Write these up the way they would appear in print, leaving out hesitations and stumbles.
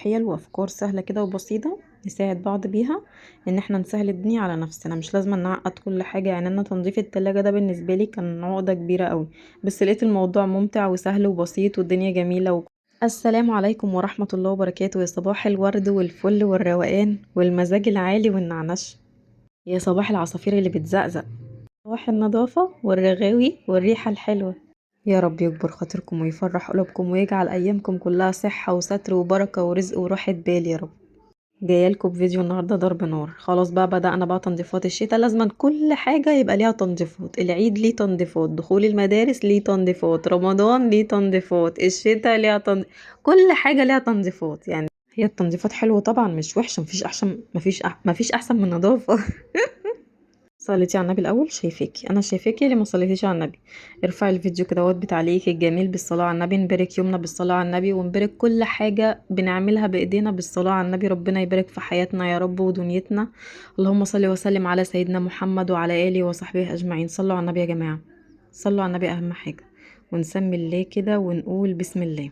حيل وافكار سهله كده وبسيطه نساعد بعض بيها ان احنا نسهل الدنيا على نفسنا. مش لازم نعقد كل حاجه، يعني انا تنظيف التلاجة ده بالنسبه لي كان عقده كبيره قوي، بس لقيت الموضوع ممتع وسهل وبسيط والدنيا جميله السلام عليكم ورحمه الله وبركاته. يا صباح الورد والفل والروقان والمزاج العالي والنعنش، يا صباح العصافير اللي بتزقزق، صباح النظافه والرغاوي والريحه الحلوه. يا رب يكبر خاطركم ويفرح قلوبكم ويجعل ايامكم كلها صحة وستر وبركة ورزق وراحة بال يا رب. جايلكم بفيديو النهارده ضرب نار. خلاص بقى بدأنا بقى تنظيفات الشتاء، لازم كل حاجة يبقى ليها تنظيفات. العيد ليه تنظيفات، دخول المدارس ليه تنظيفات، رمضان ليه تنظيفات، الشتاء ليها كل حاجة ليها تنظيفات. يعني هي التنظيفات حلوة طبعا مش وحشة، مفيش احسن، مفيش احسن من النظافة. صليتي على النبي الاول؟ شايفاكي انا شايفاكي اللي ما صليتيش على النبي. ارفعي الفيديو كده بتعليقك الجميل بالصلاه على النبي، نبارك يومنا بالصلاه على النبي ونبارك كل حاجه بنعملها بايدينا بالصلاه على النبي. ربنا يبارك في حياتنا يا رب ودنيتنا. اللهم صل وسلم على سيدنا محمد وعلى اله وصحبه اجمعين. صلوا على النبي يا جماعه، صلوا على النبي اهم حاجه، ونسمي الله كده ونقول بسم الله.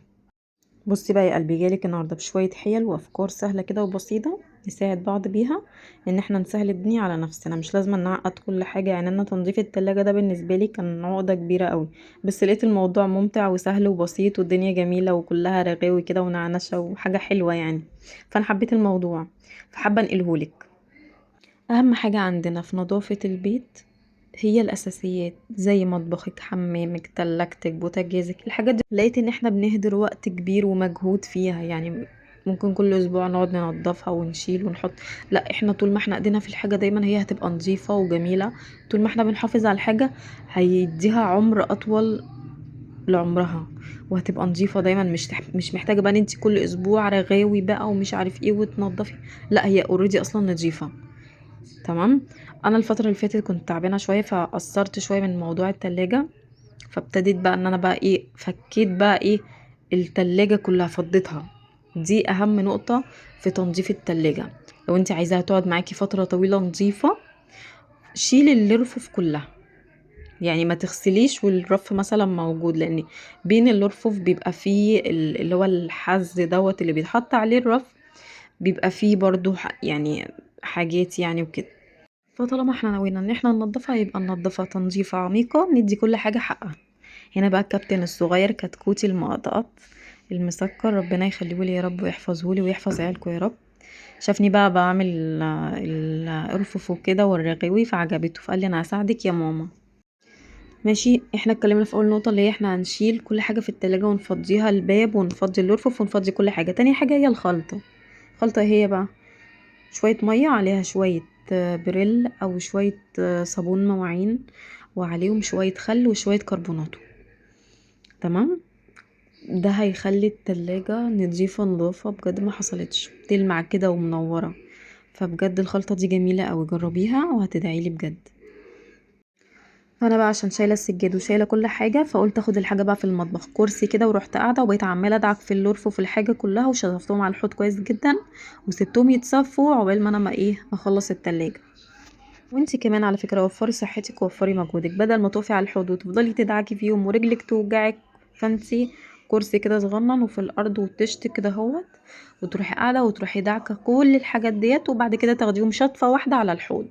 بصي بقى يا قلبي، جالك النهارده بشويه حيل وافكار سهله كده وبسيطه نساعد بعض بيها ان احنا نسهل الدنيا على نفسنا. مش لازم نعقد كل حاجه، يعني انا تنظيف التلاجة ده بالنسبه لي كان عقده كبيره قوي، بس لقيت الموضوع ممتع وسهل وبسيط والدنيا جميله وكلها رغاوي كده ونعنشه وحاجه حلوه يعني. فانا حبيت الموضوع فحابه انقلهولك. اهم حاجه عندنا في نظافه البيت هي الاساسيات، زي مطبخك، حمامك، تلاجتك، بوتاجازك، الحاجات دي لقيت ان احنا بنهدر وقت كبير ومجهود فيها. يعني ممكن كل اسبوع نقعد ننضفها ونشيل ونحط، لا احنا طول ما احنا ايدينا في الحاجة دايما هي هتبقى نظيفة وجميلة. طول ما احنا بنحافظ على الحاجة هيديها عمر اطول لعمرها، وهتبقى نظيفة دايما. مش محتاجة بقى ان انت كل اسبوع رغاوي بقى ومش عارف ايه وتنضفي، لا هي اوريدي اصلا نظيفة. تمام. انا الفتره اللي فاتت كنت تعبانه شويه فقصرت شويه من موضوع التلاجة، فابتديت بقى ان انا بقى ايه، فكيت بقى ايه، التلاجة كلها فضيتها. دي اهم نقطه في تنظيف التلاجة. لو انت عايزاها تقعد معاكي فتره طويله نظيفه، شيلي الرفوف كلها. يعني ما تغسليش والرف مثلا موجود، لان بين الرفوف بيبقى فيه اللي هو الحز دوت اللي بيتحط عليه الرف، بيبقى فيه برضو يعني حاجات يعني وكده. فطالما احنا نوينا ان احنا ننضفها يبقى ننضفها تنظيفة عميقة، ندي كل حاجة حقها. هنا بقى الكابتن الصغير كتكوتي المقطقط المسكر، ربنا يخليهولي يا رب ويحفظهولي ويحفظ عيالكم يا رب. شافني بقى بعمل الارفف وكده والرغاوي فعجبته، فقال لي انا هساعدك يا ماما. ماشي. احنا اتكلمنا في اول نقطة اللي هي احنا هنشيل كل حاجة في التلاجة ونفضيها، الباب ونفضي الارفف ونفضي كل حاجة. تاني حاجة هي الخلطة. الخلطة هي بقى شوية مية عليها شوية بريل او شوية صابون مواعين، وعليهم شوية خل وشوية كربوناتو. تمام. ده هيخلي التلاجة نضيفة نظافة بجد ما حصلتش، تلمع كده ومنورة. فبجد الخلطة دي جميلة اوي، جربيها وهتدعيلي بجد. فانا بقى عشان شايله السجاد وشايله كل حاجه، فقلت اخد الحاجه بقى في المطبخ كرسي كده، ورحت قاعده وبقيت عماله ادعك في الرف وفي الحاجه كلها وشطفتهم على الحوض كويس جدا، وسبتهم يتصفوا عقبال ما انا ما اخلص التلاجة. وانتي كمان على فكره وفري صحتك ووفري مجهودك، بدل ما تقفي على الحوض وتفضلي تدعكي فيهم ورجلك توجعك، فانتي كرسي كده صغنن وفي الارض وتشت كده اهوت، وتروحي قاعده وتروحي دعكه كل الحاجات ديت، وبعد كده تاخديهم شطفه واحده على الحوض،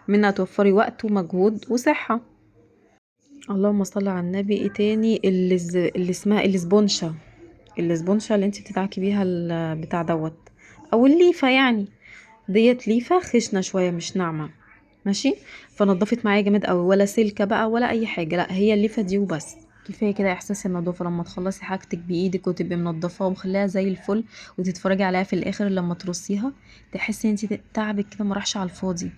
منها توفري وقت ومجهود وصحه. اللهم صل على النبي. ايه تاني؟ اللي اسمها الاسبونشة. الاسبونشة اللي انت بتدعكي بيها البتاع دوت، او الليفة يعني. ديت ليفة خشنة شوية مش ناعمة. ماشي. فنضفت معايا جامد قوي، ولا سلكة بقى ولا اي حاجة، لا هي الليفة دي وبس. كفايه كده احساس النظافه لما تخلصي حاجتك بايدك وتبقي منضفاها ومخليها زي الفل، وتتفرجي عليها في الاخر لما ترصيها تحسي ان انت تعبك كده ما راحش على الفاضي.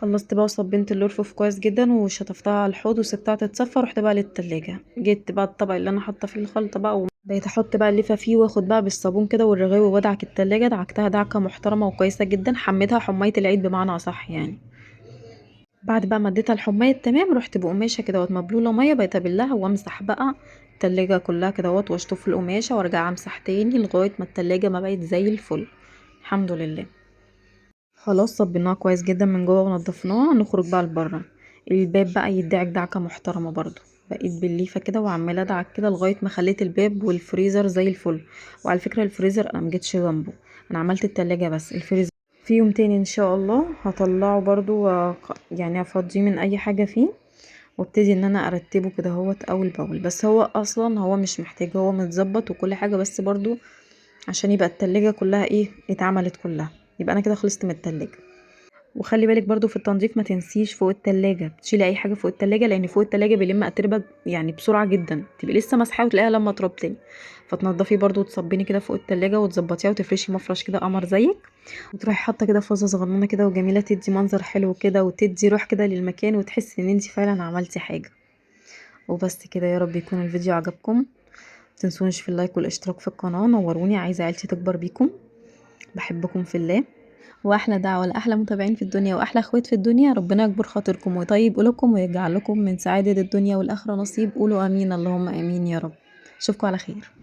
خلصت بقى وصبنت الرفوف كويس جدا وشطفتها على الحوض وسبتها تتصفى، رحت بقى للتلاجة، جيت بقى الطبق اللي انا حاطه فيه الخلطه بقى، وبقيت احط بقى الليفه فيه واخد بقى بالصابون كده والرغاوي وادعك التلاجة. دعكتها دعكه محترمه وكويسه جدا، حميتها حمايه العيد بمعنى اصح يعني. بعد بقى ما اديتها الحمايه التمام، رحت بقماشه كده مبلوله ميه، بقيت ابلها وامسح بقى التلاجة كلها كده واشطف القماشه وارجع امسح تاني لغايه ما التلاجة ما بقت زي الفل. الحمد لله. خلاص صبيناها كويس جدا من جوه ونضفناها، نخرج بقى لبره. الباب بقى يدعك دعكه محترمه برضو. بقيت بالليفه كده وعماله ادعك كده لغايه ما خليت الباب والفريزر زي الفل. وعلى فكره الفريزر انا مجيتش جنبه، انا عملت التلاجة بس. الفريزر في يوم تاني ان شاء الله هطلعه برضو يعني افضيه من اي حاجه فيه، وابتدي ان انا ارتبه كده هوت اول باول. بس هو اصلا هو مش محتاج، هو متظبط وكل حاجه، بس برضو عشان يبقى التلاجة كلها ايه اتعملت كلها، يبقى انا كده خلصت من التلاجة. وخلي بالك برضو في التنظيف ما تنسيش فوق التلاجة تشيلي اي حاجه فوق التلاجة، لان فوق التلاجة بيلم اتربه يعني بسرعه جدا، تبقي لسه مسحاه وتلاقيها لما تراب تاني. فتنضفي برضو وتصبني كده فوق التلاجة وتظبطيها وتفرشي مفرش كده قمر زيك، وتروحي حاطه كده فازه صغننه كده وجميله، تدي منظر حلو كده وتدي روح كده للمكان، وتحسي ان انت فعلا عملتي حاجه. وبس كده، يا رب يكون الفيديو عجبكم. متنسونش في اللايك والاشتراك في القناه، نوروني، عايزه عيلتي تكبر بيكم. بحبكم في الله. واحلى دعوه لاحلى متابعين في الدنيا واحلى اخوات في الدنيا، ربنا يكبر خاطركم ويطيب قلوبكم ويجعل لكم من سعاده الدنيا والاخره نصيب. قولوا امين، اللهم امين يا رب. اشوفكم على خير.